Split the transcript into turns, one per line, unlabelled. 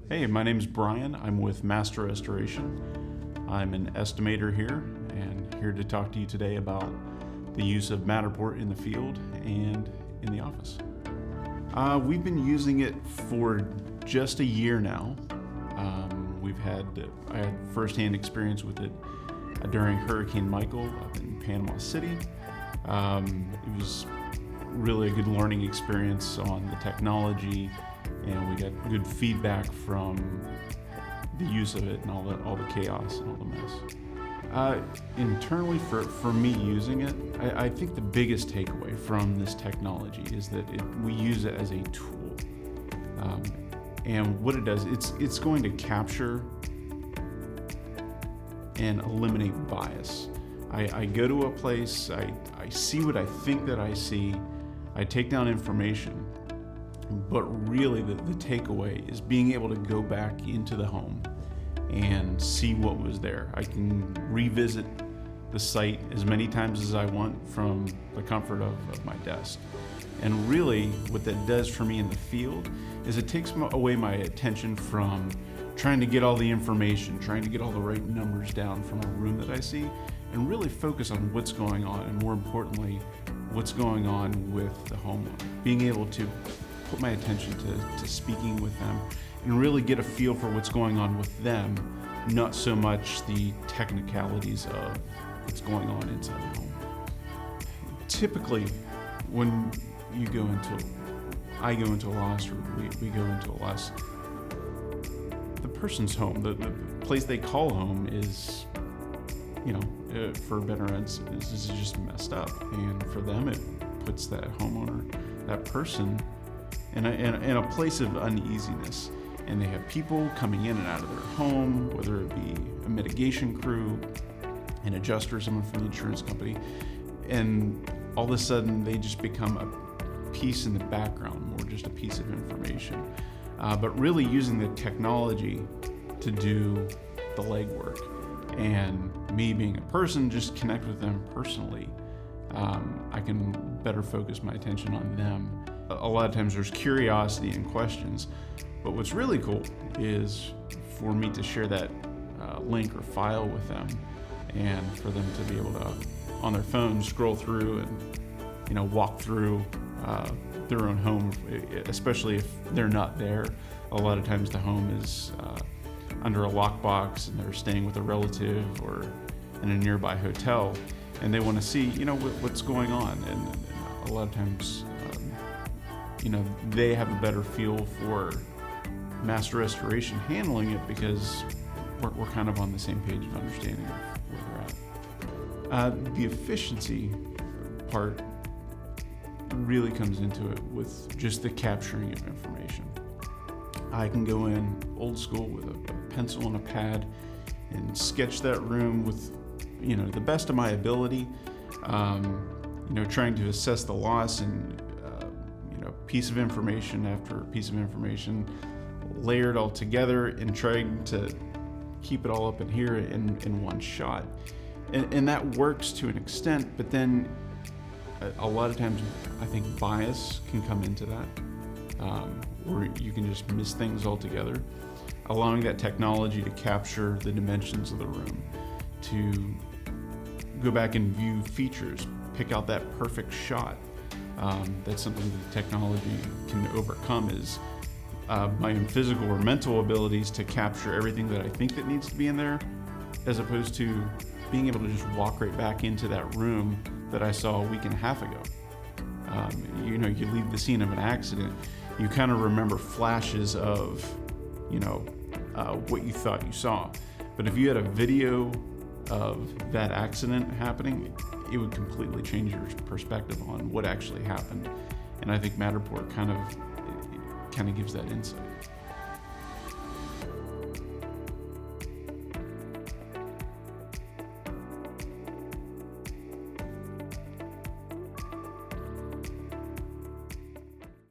Hey, my name's Brian. I'm with Master Restoration. I'm an estimator here and here to talk to you today about the use of Matterport in the field and in the office. We've been using it for just a year now. I had firsthand experience with it during Hurricane Michael up in Panama City. It was really a good learning experience on the technology, and we got good feedback from the use of it and all the chaos and all the mess. Internally, for me using it, I think the biggest takeaway from this technology is that we use it as a tool. And what it does, it's going to capture and eliminate bias. I go to a place, I see what I think that I see, I take down information, but really the takeaway is being able to go back into the home and see what was there. I can revisit the site as many times as I want from the comfort of my desk. And really what that does for me in the field is it takes away my attention from trying to get all the information, trying to get all the right numbers down from a room that I see, and really focus on what's going on, and more importantly, what's going on with the homeowner. Being able to put my attention to speaking with them and really get a feel for what's going on with them, not so much the technicalities of what's going on inside the home. Typically, when I go into a loss, or we go into a loss, the person's home, the place they call home is, for better ends, is just messed up. And for them, it puts that homeowner, that person, in a place of uneasiness. And they have people coming in and out of their home, whether it be a mitigation crew, an adjuster, someone from the insurance company, and all of a sudden they just become a piece in the background, more just a piece of information. But really using the technology to do the legwork, and me being a person, just connect with them personally. I can better focus my attention on them. A lot of times there's curiosity and questions, but what's really cool is for me to share that link or file with them, and for them to be able to, on their phone, scroll through and walk through their own home, especially if they're not there. A lot of times the home is under a lockbox and they're staying with a relative or in a nearby hotel, and they want to see what's going on, and a lot of times they have a better feel for Master Restoration handling it because we're kind of on the same page of understanding where they're at. The efficiency part really comes into it with just the capturing of information. I can go in old school with a pencil and a pad and sketch that room with the best of my ability, trying to assess the loss, and piece of information after piece of information layered all together, and trying to keep it all up in here in one shot. And that works to an extent, but then a lot of times I think bias can come into that, or you can just miss things altogether. Allowing that technology to capture the dimensions of the room, to go back and view features, pick out that perfect shot. That's something that technology can overcome, is my own physical or mental abilities to capture everything that I think that needs to be in there, as opposed to being able to just walk right back into that room that I saw a week and a half ago. You leave the scene of an accident, you kind of remember flashes of, what you thought you saw. But if you had a video of that accident happening, it would completely change your perspective on what actually happened. And I think Matterport kind of gives that insight.